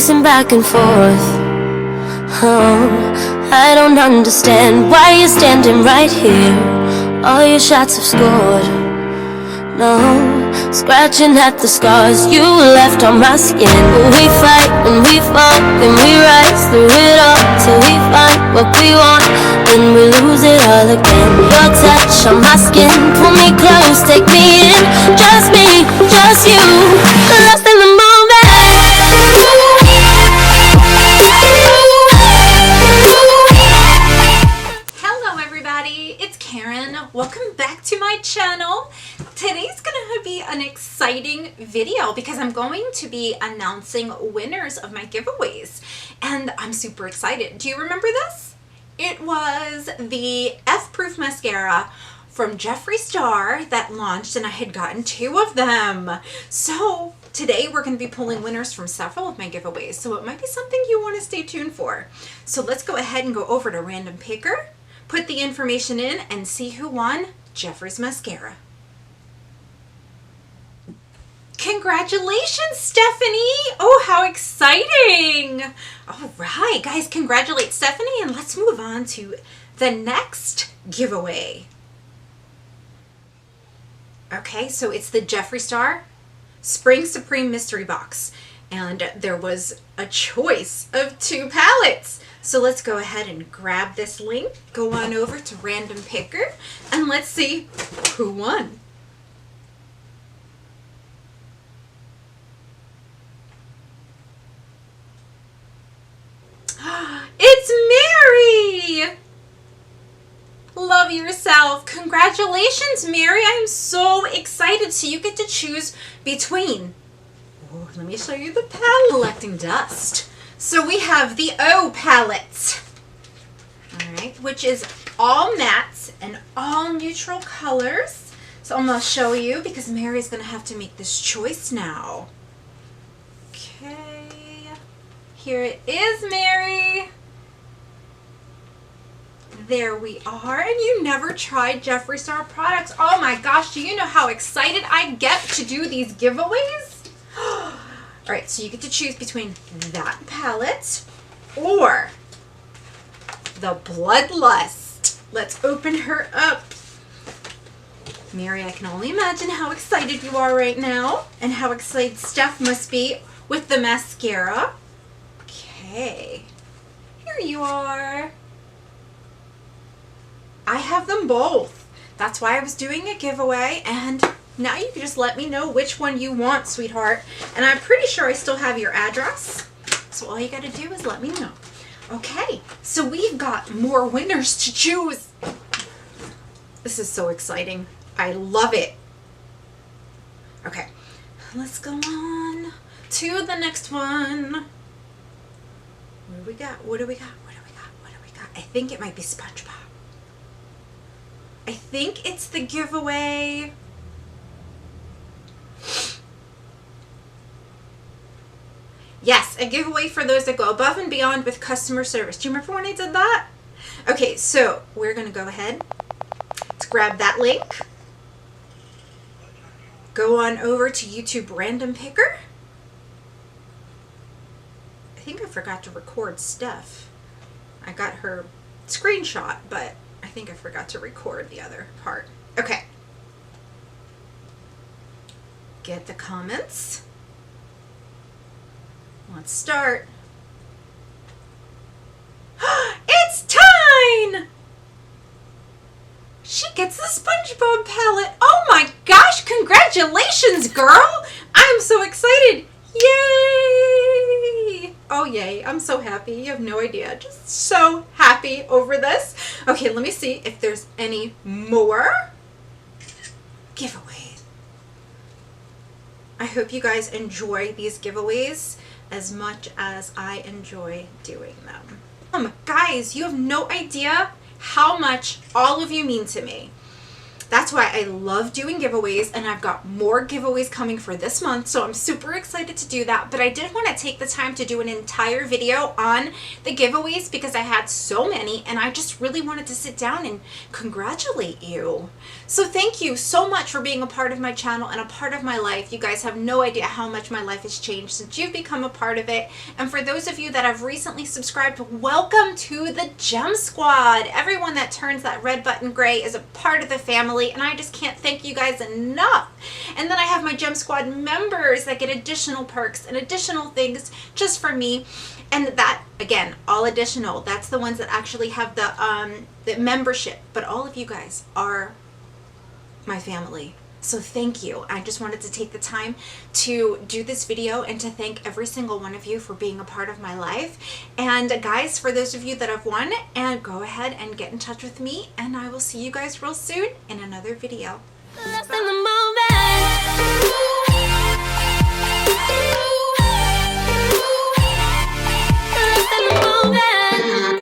pacing back and forth. Oh, I don't understand why you're standing right here. All your shots have scored. No, scratching at the scars you left on my skin. We fight and we fall and we rise through it all till we find what we want, then we lose it all again. Your touch on my skin, pull me close, take me in. Just me, just you, lost in the moment. Hello everybody, it's Karen. Welcome back to my channel. Today's gonna be an exciting video because I'm going to be announcing winners of my giveaways, and I'm super excited. Do you remember this? It was the F-Proof mascara from Jeffree Star that launched, and I had gotten 2 of them. So today we're going to be pulling winners from several of my giveaways, so it might be something you want to stay tuned for. So let's go ahead and go over to Random Picker, put the information in, and see who won Jeffree's mascara. Congratulations, Stephanie! Oh, how exciting! All right, guys, congratulate Stephanie, and let's move on to the next giveaway. Okay, so it's the Jeffree Star Spring Supreme Mystery Box, and there was a choice of 2 palettes. So let's go ahead and grab this link, go on over to Random Picker, and let's see who won. It's Mary! Love yourself. Congratulations, Mary. I'm so excited. So you get to choose between. Oh, let me show you the palette. Collecting dust. So we have the O palette. Alright, which is all mattes and all neutral colors. So I'm going to show you because Mary's going to have to make this choice now. Okay. Here it is, Mary. There we are. And you never tried Jeffree Star products. Oh my gosh, do you know how excited I get to do these giveaways? Alright, so you get to choose between that palette or the Bloodlust. Let's open her up. Mary, I can only imagine how excited you are right now and how excited Steph must be with the mascara. Okay, here you are. I have them both. That's why I was doing a giveaway, and now you can just let me know which one you want, sweetheart. And I'm pretty sure I still have your address, so all you gotta do is let me know. Okay, so we've got more winners to choose. This is so exciting. I love it. Okay, let's go on to the next one. What do we got? What do we got? What do we got? What do we got? I think it might be Spongebob. I think it's the giveaway. Yes, a giveaway for those that go above and beyond with customer service. Do you remember when I did that? Okay, so we're going to go ahead. Let's grab that link. Go on over to YouTube Random Picker. I think I forgot to record Steph. I got her screenshot, but I think I forgot to record the other part. Okay. Get the comments. Let's start. It's Teint! She gets the Spongebob palette. Oh my gosh, congratulations, girl! I'm so excited. Yay! Oh, yay. I'm so happy. You have no idea. Just so happy over this. Okay, let me see if there's any more giveaways. I hope you guys enjoy these giveaways as much as I enjoy doing them. Guys, you have no idea how much all of you mean to me. That's that's why I love doing giveaways, and I've got more giveaways coming for this month, so I'm super excited to do that. But I did want to take the time to do an entire video on the giveaways because I had so many, and I just really wanted to sit down and congratulate you. So thank you so much for being a part of my channel and a part of my life. You guys have no idea how much my life has changed since you've become a part of it. And for those of you that have recently subscribed, welcome to the Gem Squad. Everyone that turns that red button gray is a part of the family, and I just can't thank you guys enough. And then I have my Gem Squad members that get additional perks and additional things just for me. And that, again, all additional. That's the ones that actually have the membership. But all of you guys are my family. So thank you. I just wanted to take the time to do this video and to thank every single one of you for being a part of my life. And guys, for those of you that have won, and go ahead and get in touch with me, and I will see you guys real soon in another video. Lost in the moment. Lost in the moment.